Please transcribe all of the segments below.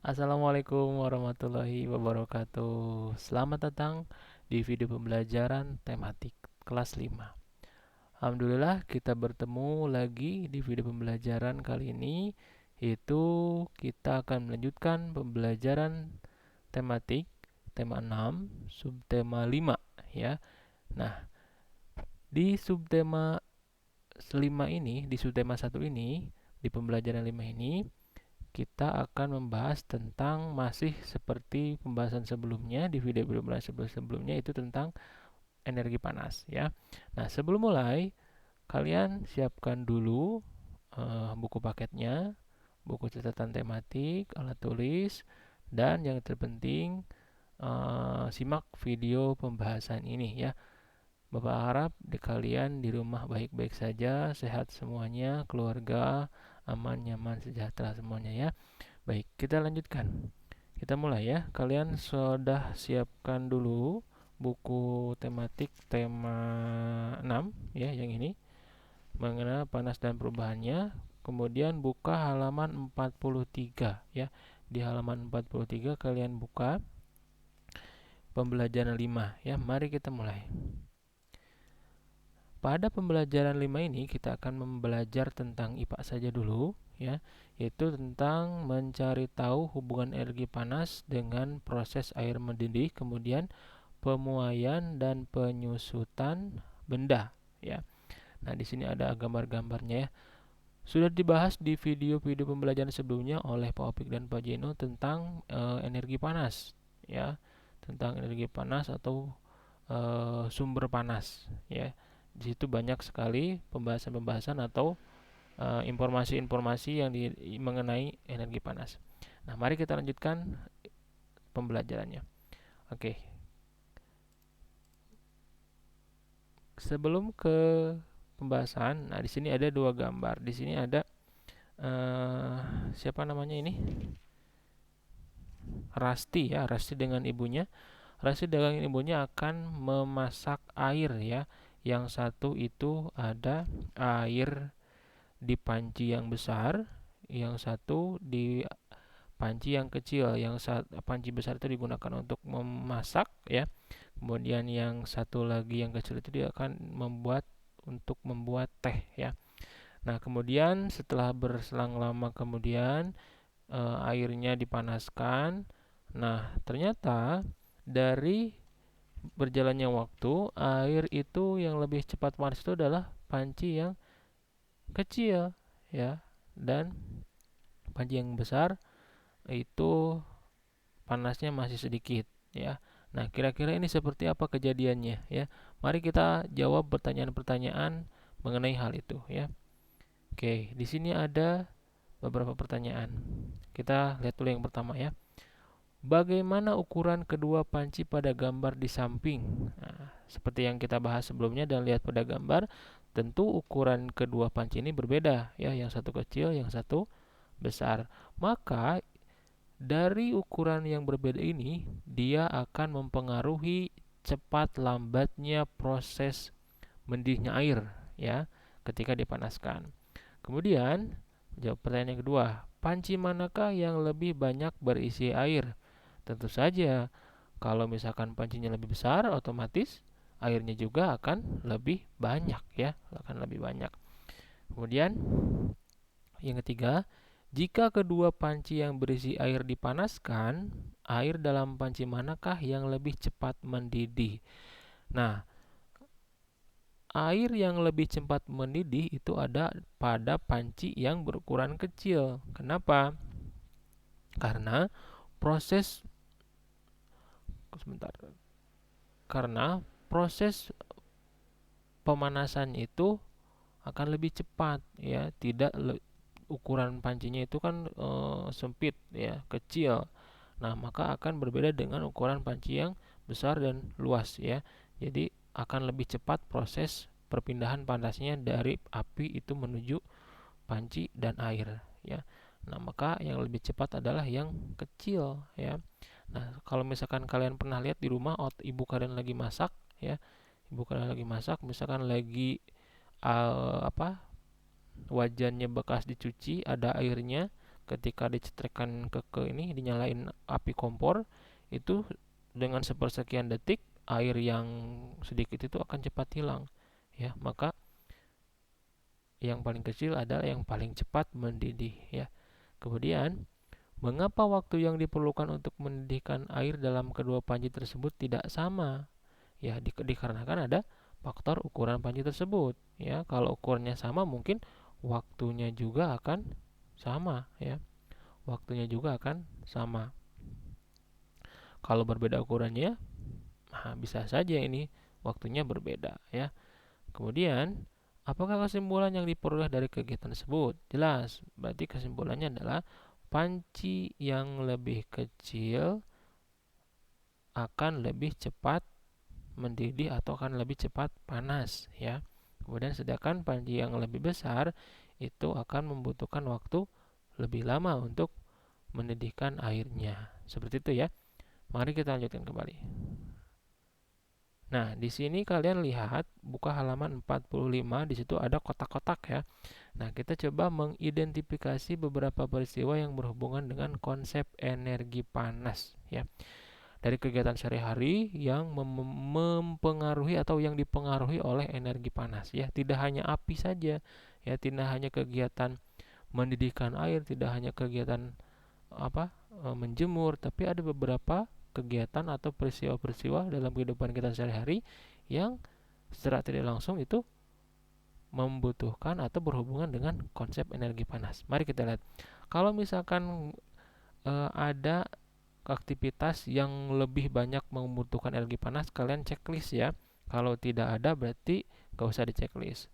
Assalamualaikum warahmatullahi wabarakatuh. Selamat datang di video pembelajaran tematik kelas 5. Alhamdulillah kita bertemu lagi di video pembelajaran kali ini, yaitu kita akan melanjutkan pembelajaran tematik tema 6 subtema 5 ya. Nah, di subtema 5 ini, di subtema 1 ini, di pembelajaran 5 ini kita akan membahas tentang masih seperti pembahasan sebelumnya di video-video sebelumnya itu tentang energi panas ya. Nah, sebelum mulai kalian siapkan dulu buku paketnya, buku catatan tematik, alat tulis, dan yang terpenting simak video pembahasan ini ya. Bapak harap di kalian di rumah baik-baik saja, sehat semuanya, keluarga aman, nyaman, sejahtera semuanya ya. Baik, kita lanjutkan. Kita mulai ya. Kalian sudah siapkan dulu buku tematik tema 6 ya, yang ini. Mengenai panas dan perubahannya. Kemudian buka halaman 43 ya. Di halaman 43 kalian buka pembelajaran 5 ya. Mari kita mulai. Pada pembelajaran 5 ini kita akan belajar tentang IPA saja dulu ya, yaitu tentang mencari tahu hubungan energi panas dengan proses air mendidih, kemudian pemuaian dan penyusutan benda ya. Nah, di sini ada gambar-gambarnya ya. Sudah dibahas di video-video pembelajaran sebelumnya oleh Pak Opik dan Pak Jeno tentang energi panas ya, tentang energi panas atau sumber panas ya. Di situ banyak sekali pembahasan-pembahasan atau informasi-informasi yang mengenai energi panas. Nah, mari kita lanjutkan pembelajarannya. Oke. Sebelum ke pembahasan, nah di sini ada dua gambar. Di sini ada siapa namanya ini? Rasti ya, Rasti dengan ibunya. Rasti dengan ibunya akan memasak air ya. Yang satu itu ada air di panci yang besar, yang satu di panci yang kecil. Panci besar itu digunakan untuk memasak ya. Kemudian yang satu lagi yang kecil itu dia akan membuat teh ya. Nah, kemudian setelah berselang lama kemudian airnya dipanaskan. Nah, ternyata dari berjalannya waktu, air itu yang lebih cepat panas itu adalah panci yang kecil ya, dan panci yang besar itu panasnya masih sedikit ya. Nah, kira-kira ini seperti apa kejadiannya ya? Mari kita jawab pertanyaan-pertanyaan mengenai hal itu ya. Oke, di sini ada beberapa pertanyaan. Kita lihat dulu yang pertama ya. Bagaimana ukuran kedua panci pada gambar di samping? Nah, seperti yang kita bahas sebelumnya dan lihat pada gambar, tentu ukuran kedua panci ini berbeda ya, yang satu kecil, yang satu besar. Maka dari ukuran yang berbeda ini, dia akan mempengaruhi cepat lambatnya proses mendidihnya air ya ketika dipanaskan. Kemudian, jawab pertanyaan yang kedua, panci manakah yang lebih banyak berisi air? Tentu saja, kalau misalkan pancinya lebih besar, otomatis airnya juga akan lebih banyak ya, akan lebih banyak. Kemudian yang ketiga, jika kedua panci yang berisi air dipanaskan, air dalam panci manakah yang lebih cepat mendidih? Nah, air yang lebih cepat mendidih itu ada pada panci yang berukuran kecil. Kenapa? Karena proses sebentar. Karena proses pemanasan itu akan lebih cepat ya, tidak ukuran pancinya itu kan sempit ya, kecil. Nah, maka akan berbeda dengan ukuran panci yang besar dan luas ya. Jadi akan lebih cepat proses perpindahan panasnya dari api itu menuju panci dan air ya. Nah, maka yang lebih cepat adalah yang kecil ya. Nah, kalau misalkan kalian pernah lihat di rumah ibu kalian lagi masak ya, ibu kalian lagi masak, misalkan lagi wajannya bekas dicuci, ada airnya ketika dicetrekkan ke ini, dinyalain api kompor, itu dengan sepersekian detik air yang sedikit itu akan cepat hilang, ya. Maka yang paling kecil adalah yang paling cepat mendidih, ya. Kemudian, mengapa waktu yang diperlukan untuk mendidihkan air dalam kedua panci tersebut tidak sama? Ya, dikarenakan ada faktor ukuran panci tersebut, ya. Kalau ukurannya sama, mungkin waktunya juga akan sama, ya. Waktunya juga akan sama. Kalau berbeda ukurannya, nah, bisa saja ini waktunya berbeda, ya. Kemudian, apakah kesimpulan yang diperoleh dari kegiatan tersebut? Jelas, berarti kesimpulannya adalah panci yang lebih kecil akan lebih cepat mendidih atau akan lebih cepat panas, ya. Kemudian sedangkan panci yang lebih besar itu akan membutuhkan waktu lebih lama untuk mendidihkan airnya. Seperti itu, ya. Mari kita lanjutkan kembali. Nah, di sini kalian lihat buka halaman 45, di situ ada kotak-kotak, ya. Nah, kita coba mengidentifikasi beberapa peristiwa yang berhubungan dengan konsep energi panas, ya. Dari kegiatan sehari-hari yang mempengaruhi atau yang dipengaruhi oleh energi panas, ya. Tidak hanya api saja, ya, tidak hanya kegiatan mendidihkan air, tidak hanya kegiatan menjemur, tapi ada beberapa kegiatan atau peristiwa-peristiwa dalam kehidupan kita sehari-hari yang secara tidak langsung itu membutuhkan atau berhubungan dengan konsep energi panas. Mari kita lihat. Kalau misalkan ada aktivitas yang lebih banyak membutuhkan energi panas, kalian checklist, ya. Kalau tidak ada berarti gak usah di checklist.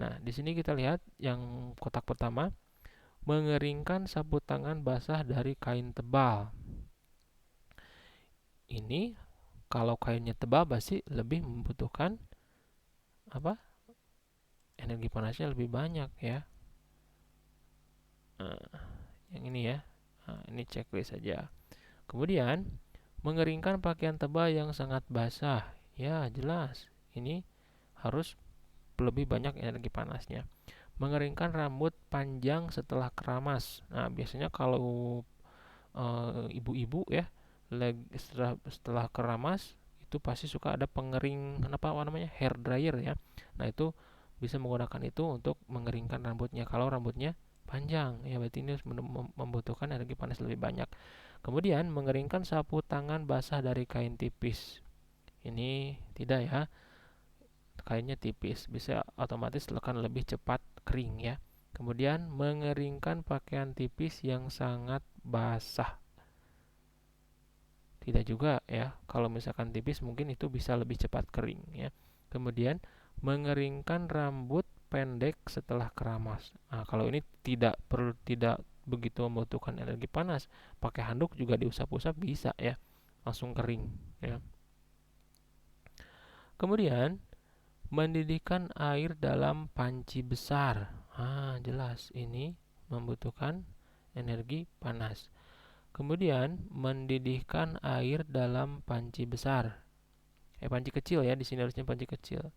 Nah, di sini kita lihat yang kotak pertama, mengeringkan sapu tangan basah dari kain tebal. Ini kalau kainnya tebal pasti lebih membutuhkan energi panasnya lebih banyak, ya. Nah, yang ini, ya. Nah, ini checklist saja. Kemudian mengeringkan pakaian tebal yang sangat basah, ya jelas ini harus lebih banyak energi panasnya. Mengeringkan rambut panjang setelah keramas. Nah, biasanya kalau ibu-ibu, ya, setelah keramas itu pasti suka ada pengering hair dryer, ya. Nah, itu bisa menggunakan itu untuk mengeringkan rambutnya kalau rambutnya panjang, ya, berarti ini membutuhkan energi panas lebih banyak. Kemudian mengeringkan sapu tangan basah dari kain tipis. Ini tidak, ya, kainnya tipis, bisa otomatis akan lebih cepat kering, ya. Kemudian mengeringkan pakaian tipis yang sangat basah. Tidak juga, ya, kalau misalkan tipis mungkin itu bisa lebih cepat kering, ya. Kemudian mengeringkan rambut pendek setelah keramas. Nah, kalau ini tidak begitu membutuhkan energi panas, pakai handuk juga diusap-usap bisa, ya, langsung kering, ya. Kemudian mendidihkan air dalam panci besar. Jelas ini membutuhkan energi panas. Kemudian mendidihkan air dalam panci besar. Panci kecil, ya, di sini harusnya panci kecil.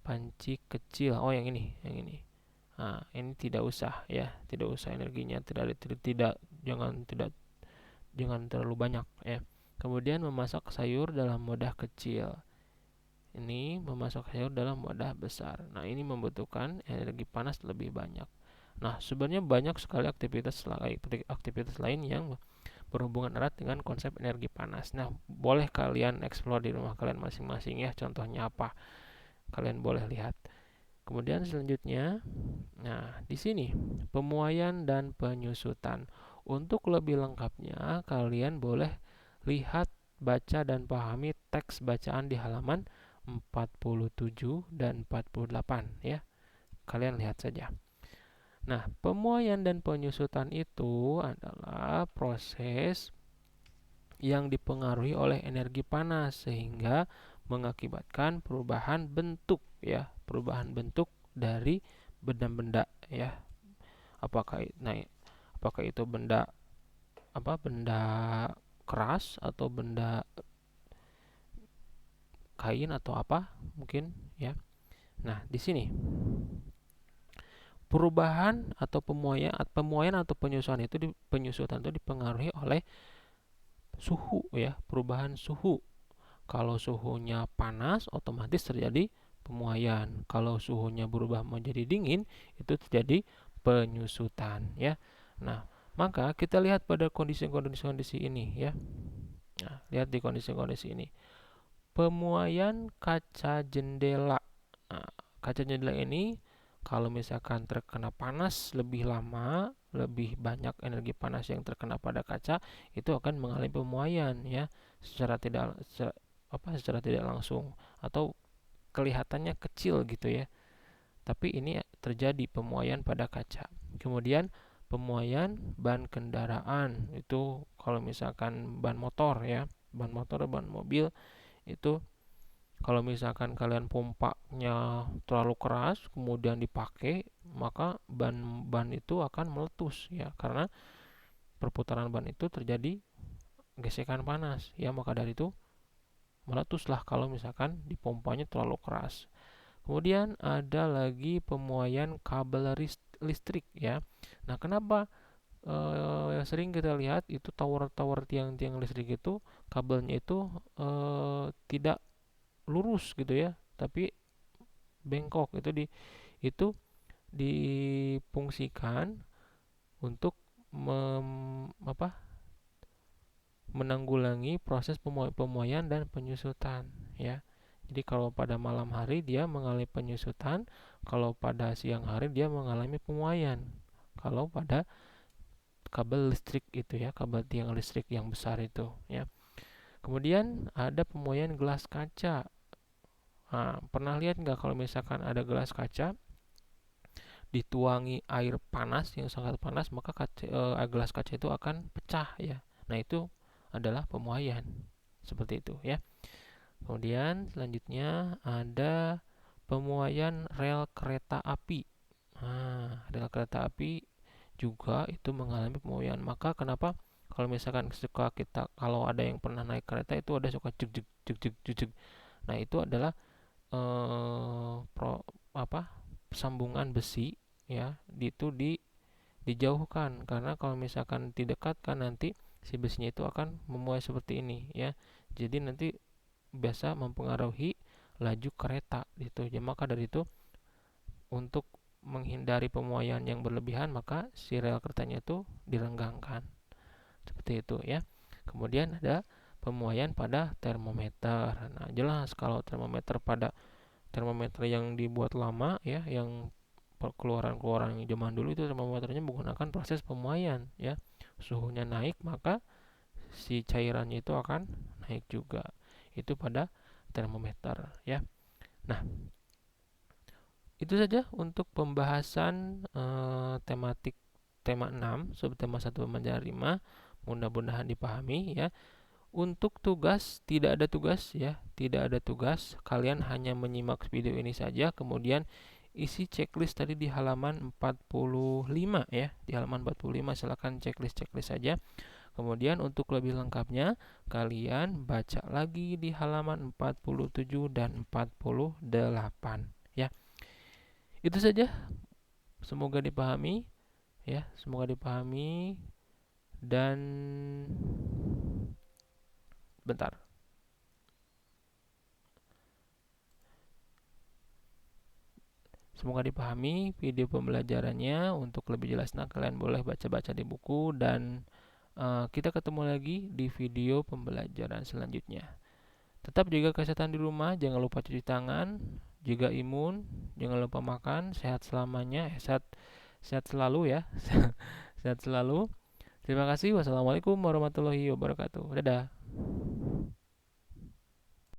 Panci kecil. Oh, yang ini, yang ini. Nah, ini tidak usah, ya, tidak usah energinya, jangan terlalu banyak, ya. Kemudian memasak sayur dalam wadah kecil. Ini memasak sayur dalam wadah besar. Nah, ini membutuhkan energi panas lebih banyak. Nah, sebenarnya banyak sekali aktivitas lain yang berhubungan erat dengan konsep energi panas. Nah, boleh kalian explore di rumah kalian masing-masing, ya. Contohnya apa? Kalian boleh lihat. Kemudian selanjutnya, nah, di sini pemuaian dan penyusutan. Untuk lebih lengkapnya, kalian boleh lihat, baca dan pahami teks bacaan di halaman 47 dan 48, ya. Kalian lihat saja. Nah, pemuaian dan penyusutan itu adalah proses yang dipengaruhi oleh energi panas sehingga mengakibatkan perubahan bentuk, ya, perubahan bentuk dari benda-benda, ya. Apakah itu benda benda keras atau benda kain atau apa mungkin, ya. Nah, di sini perubahan atau pemuaian atau penyusutan itu dipengaruhi oleh suhu ya, perubahan suhu. Kalau suhunya panas, otomatis terjadi pemuaian. Kalau suhunya berubah menjadi dingin, itu terjadi penyusutan ya. Nah, maka kita lihat pada kondisi-kondisi ini ya. Nah, lihat di kondisi-kondisi ini. Pemuaian kaca jendela. Nah, kaca jendela ini kalau misalkan terkena panas lebih lama, lebih banyak energi panas yang terkena pada kaca, itu akan mengalami pemuaian ya, secara tidak langsung atau kelihatannya kecil gitu ya. Tapi ini terjadi pemuaian pada kaca. Kemudian pemuaian ban kendaraan itu kalau misalkan ban motor ya, ban motor, ban mobil itu kalau misalkan kalian pompanya terlalu keras kemudian dipakai, maka ban itu akan meletus ya, karena perputaran ban itu terjadi gesekan panas ya, maka dari itu meletuslah kalau misalkan dipompanya terlalu keras. Kemudian ada lagi pemuaian kabel listrik ya. Nah, kenapa sering kita lihat itu tower-tower tiang-tiang listrik itu kabelnya itu tidak lurus gitu ya, tapi bengkok. Itu difungsikan untuk menanggulangi proses pemuaian dan penyusutan ya. Jadi kalau pada malam hari dia mengalami penyusutan, kalau pada siang hari dia mengalami pemuaian. Kalau pada kabel listrik itu ya, kabel tiang listrik yang besar itu ya. Kemudian ada pemuaian gelas kaca. Nah, pernah lihat nggak kalau misalkan ada gelas kaca dituangi air panas yang sangat panas, maka gelas kaca itu akan pecah ya. Nah, itu adalah pemuaian seperti itu ya. Kemudian selanjutnya ada pemuaian rel kereta api. Nah, rel kereta api juga itu mengalami pemuaian. Maka kenapa kalau misalkan kalau ada yang pernah naik kereta itu ada suka jeg jeg jeg jeg jeg jeg. Nah, itu adalah eh, pro, sambungan besi ya, dijauhkan, karena kalau misalkan didekatkan nanti si besinya itu akan memuai seperti ini ya. Jadi nanti biasa mempengaruhi laju kereta gitu ya. Maka dari itu untuk menghindari pemuaian yang berlebihan, maka si rel keretanya itu direnggangkan seperti itu ya. Kemudian ada pemuaian pada termometer. Nah, jelas kalau termometer yang dibuat lama ya, yang keluaran zaman dulu itu termometernya menggunakan proses pemuaian ya. Suhunya naik, maka si cairannya itu akan naik juga. Itu pada termometer ya. Nah, itu saja untuk pembahasan tema 6 subtema 1 pembelajaran 5. Mudah-mudahan dipahami ya. Untuk tugas tidak ada tugas ya, tidak ada tugas. Kalian hanya menyimak video ini saja, kemudian isi checklist tadi di halaman 45 ya. Di halaman 45 silakan checklist saja. Kemudian untuk lebih lengkapnya kalian baca lagi di halaman 47 dan 48 ya. Itu saja. Semoga dipahami ya, semoga dipahami dan bentar. Semoga dipahami video pembelajarannya. Untuk lebih jelasnya kalian boleh baca-baca di buku dan kita ketemu lagi di video pembelajaran selanjutnya. Tetap jaga kesehatan di rumah, jangan lupa cuci tangan, jaga imun, jangan lupa makan, sehat selamanya, sehat selalu ya. Sehat selalu. Terima kasih. Wassalamualaikum warahmatullahi wabarakatuh. Dadah.